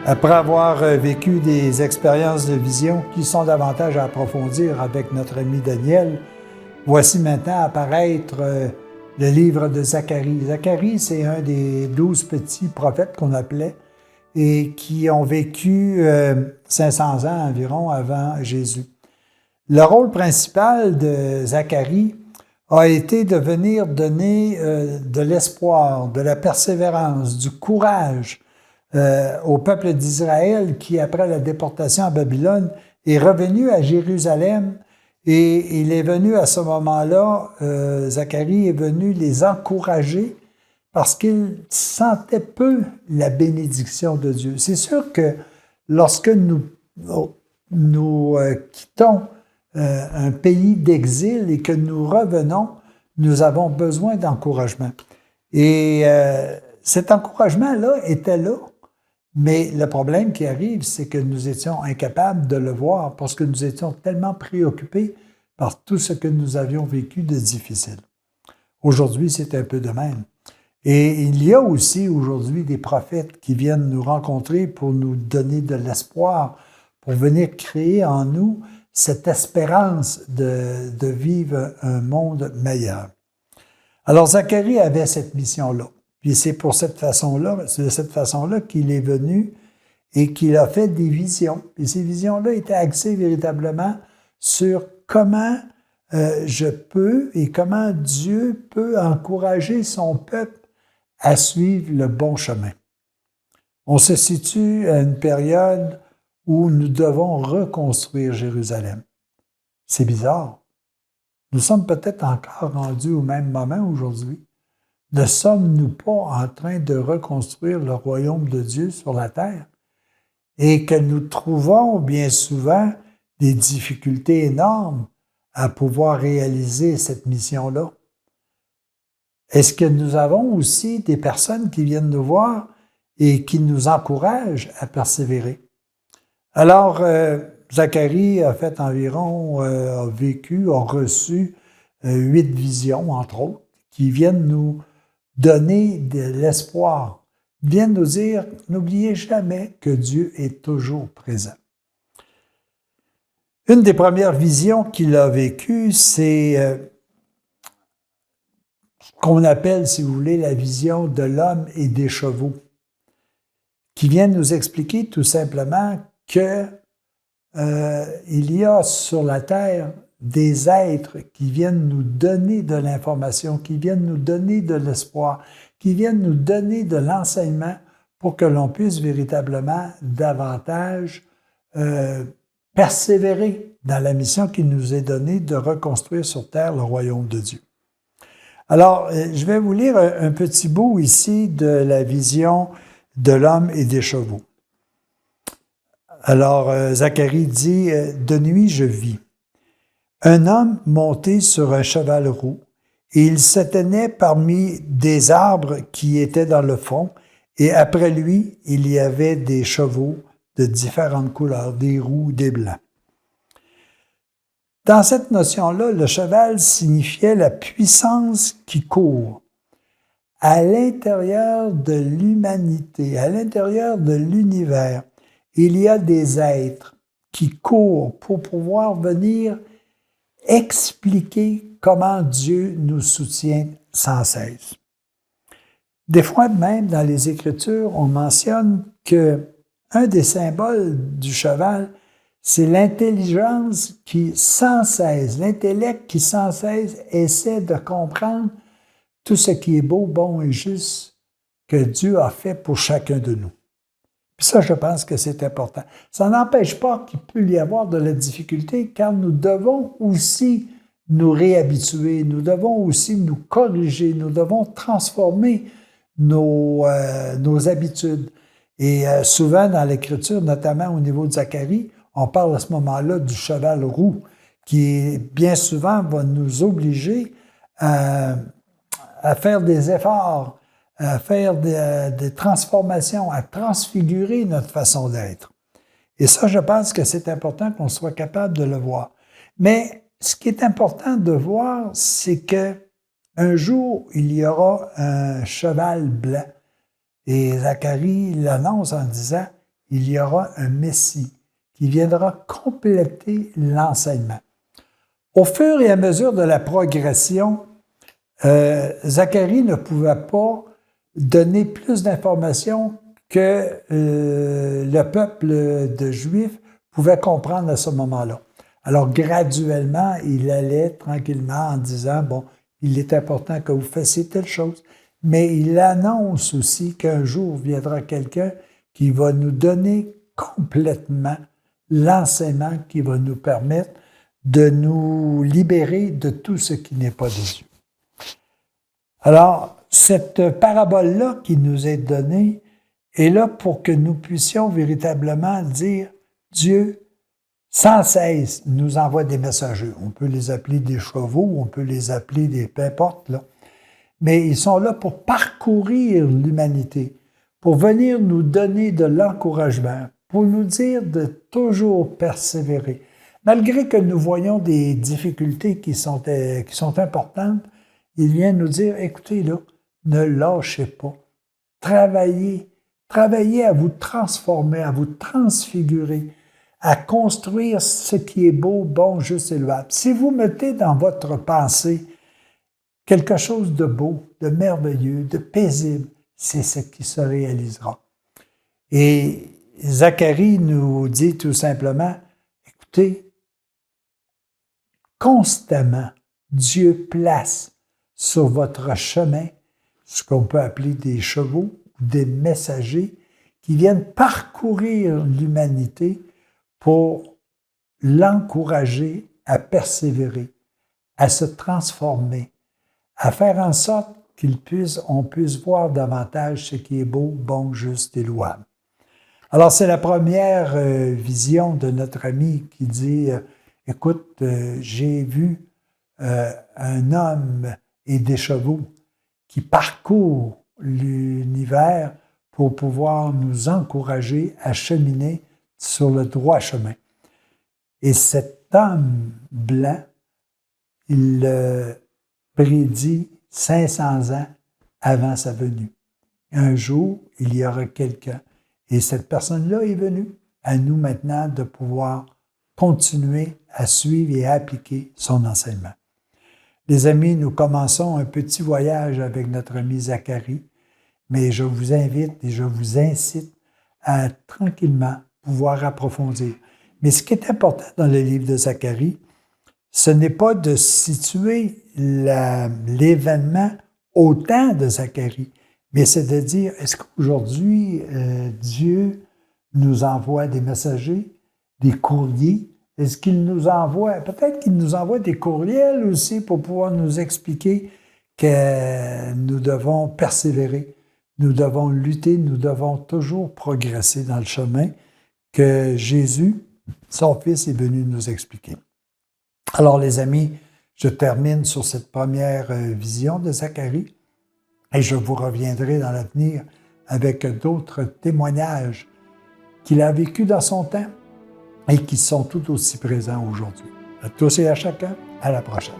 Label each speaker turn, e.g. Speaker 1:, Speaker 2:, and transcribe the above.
Speaker 1: Après avoir vécu des expériences de vision qui sont davantage à approfondir avec notre ami Daniel, voici maintenant apparaître le livre de Zacharie. Zacharie, c'est un des 12 petits prophètes qu'on appelait et qui ont vécu 500 ans environ avant Jésus. Le rôle principal de Zacharie a été de venir donner de l'espoir, de la persévérance, du courage au peuple d'Israël qui, après la déportation à Babylone, est revenu à Jérusalem et il est venu à ce moment-là, Zacharie est venu les encourager parce qu'il sentait peu la bénédiction de Dieu. C'est sûr que lorsque nous quittons un pays d'exil et que nous revenons, nous avons besoin d'encouragement. Et cet encouragement-là était là, mais le problème qui arrive, c'est que nous étions incapables de le voir parce que nous étions tellement préoccupés par tout ce que nous avions vécu de difficile. Aujourd'hui, c'est un peu de même. Et il y a aussi aujourd'hui des prophètes qui viennent nous rencontrer pour nous donner de l'espoir, pour venir créer en nous cette espérance de vivre un monde meilleur. Alors, Zacharie avait cette mission-là. Puis c'est de cette façon-là qu'il est venu et qu'il a fait des visions. Et ces visions-là étaient axées véritablement sur comment je peux et comment Dieu peut encourager son peuple à suivre le bon chemin. On se situe à une période où nous devons reconstruire Jérusalem. C'est bizarre. Nous sommes peut-être encore rendus au même moment aujourd'hui. Ne sommes-nous pas en train de reconstruire le royaume de Dieu sur la terre et que nous trouvons bien souvent des difficultés énormes à pouvoir réaliser cette mission-là? Est-ce que nous avons aussi des personnes qui viennent nous voir et qui nous encouragent à persévérer? Alors, Zacharie a fait environ, a reçu 8 visions, entre autres, qui viennent nous donner de l'espoir, viennent nous dire, n'oubliez jamais que Dieu est toujours présent. Une des premières visions qu'il a vécues, c'est ce qu'on appelle, si vous voulez, la vision de l'homme et des chevaux, qui vient nous expliquer tout simplement que il y a sur la terre des êtres qui viennent nous donner de l'information, qui viennent nous donner de l'espoir, qui viennent nous donner de l'enseignement pour que l'on puisse véritablement davantage persévérer dans la mission qui nous est donnée de reconstruire sur terre le royaume de Dieu. Alors, je vais vous lire un petit bout ici de la vision de l'homme et des chevaux. Alors, Zacharie dit, « De nuit je vis un homme monté sur un cheval roux, et il se tenait parmi des arbres qui étaient dans le fond, et après lui, il y avait des chevaux de différentes couleurs, des roux, des blancs. » Dans cette notion-là, le cheval signifiait la puissance qui court à l'intérieur de l'humanité, à l'intérieur de l'univers. Il y a des êtres qui courent pour pouvoir venir expliquer comment Dieu nous soutient sans cesse. Des fois même, dans les Écritures, on mentionne qu'un des symboles du cheval, c'est l'intelligence qui sans cesse, l'intellect qui sans cesse essaie de comprendre tout ce qui est beau, bon et juste que Dieu a fait pour chacun de nous. Puis ça, je pense que c'est important. Ça n'empêche pas qu'il peut y avoir de la difficulté, car nous devons aussi nous réhabituer, nous devons aussi nous corriger, nous devons transformer nos habitudes. Et souvent dans l'Écriture, notamment au niveau de Zacharie, on parle à ce moment-là du cheval roux, qui bien souvent va nous obliger à faire des efforts, à faire des transformations, à transfigurer notre façon d'être. Et ça, je pense que c'est important qu'on soit capable de le voir. Mais ce qui est important de voir, c'est que un jour, il y aura un cheval blanc. Et Zacharie l'annonce en disant, il y aura un Messie qui viendra compléter l'enseignement. Au fur et à mesure de la progression, Zacharie ne pouvait pas donner plus d'informations que le peuple de Juifs pouvait comprendre à ce moment-là. Alors, graduellement, il allait tranquillement en disant, bon, il est important que vous fassiez telle chose, mais il annonce aussi qu'un jour viendra quelqu'un qui va nous donner complètement l'enseignement qui va nous permettre de nous libérer de tout ce qui n'est pas de Dieu. Alors, cette parabole-là qui nous est donnée est là pour que nous puissions véritablement dire, Dieu, sans cesse, nous envoie des messagers. On peut les appeler des chevaux, on peut les appeler des peu importe, là. Mais ils sont là pour parcourir l'humanité, pour venir nous donner de l'encouragement, pour nous dire de toujours persévérer. Malgré que nous voyons des difficultés qui sont importantes, il vient nous dire, écoutez, là, ne lâchez pas. Travaillez à vous transformer, à vous transfigurer, à construire ce qui est beau, bon, juste et louable. Si vous mettez dans votre pensée quelque chose de beau, de merveilleux, de paisible, c'est ce qui se réalisera. Et Zacharie nous dit tout simplement, écoutez, constamment, Dieu place sur votre chemin ce qu'on peut appeler des chevaux ou des messagers qui viennent parcourir l'humanité pour l'encourager à persévérer, à se transformer, à faire en sorte on puisse voir davantage ce qui est beau, bon, juste et louable. Alors, c'est la première vision de notre ami qui dit, écoute, j'ai vu un homme et des chevaux qui parcourent l'univers pour pouvoir nous encourager à cheminer sur le droit chemin. Et cet homme blanc, il le prédit 500 ans avant sa venue. Un jour, il y aura quelqu'un. Et cette personne-là est venue. À nous maintenant de pouvoir continuer à suivre et à appliquer son enseignement. Les amis, nous commençons un petit voyage avec notre ami Zacharie, mais je vous invite et je vous incite à tranquillement pouvoir approfondir. Mais ce qui est important dans le livre de Zacharie, ce n'est pas de situer l'événement au temps de Zacharie, mais c'est de dire, est-ce qu'aujourd'hui, Dieu nous envoie des messagers, des courriers? Est-ce qu'il nous envoie, peut-être qu'il nous envoie des courriels aussi pour pouvoir nous expliquer que nous devons persévérer, nous devons lutter, nous devons toujours progresser dans le chemin que Jésus, son Fils, est venu nous expliquer. Alors les amis, je termine sur cette première vision de Zacharie et je vous reviendrai dans l'avenir avec d'autres témoignages qu'il a vécu dans son temps et qui sont tout aussi présents aujourd'hui. À tous et à chacun, à la prochaine.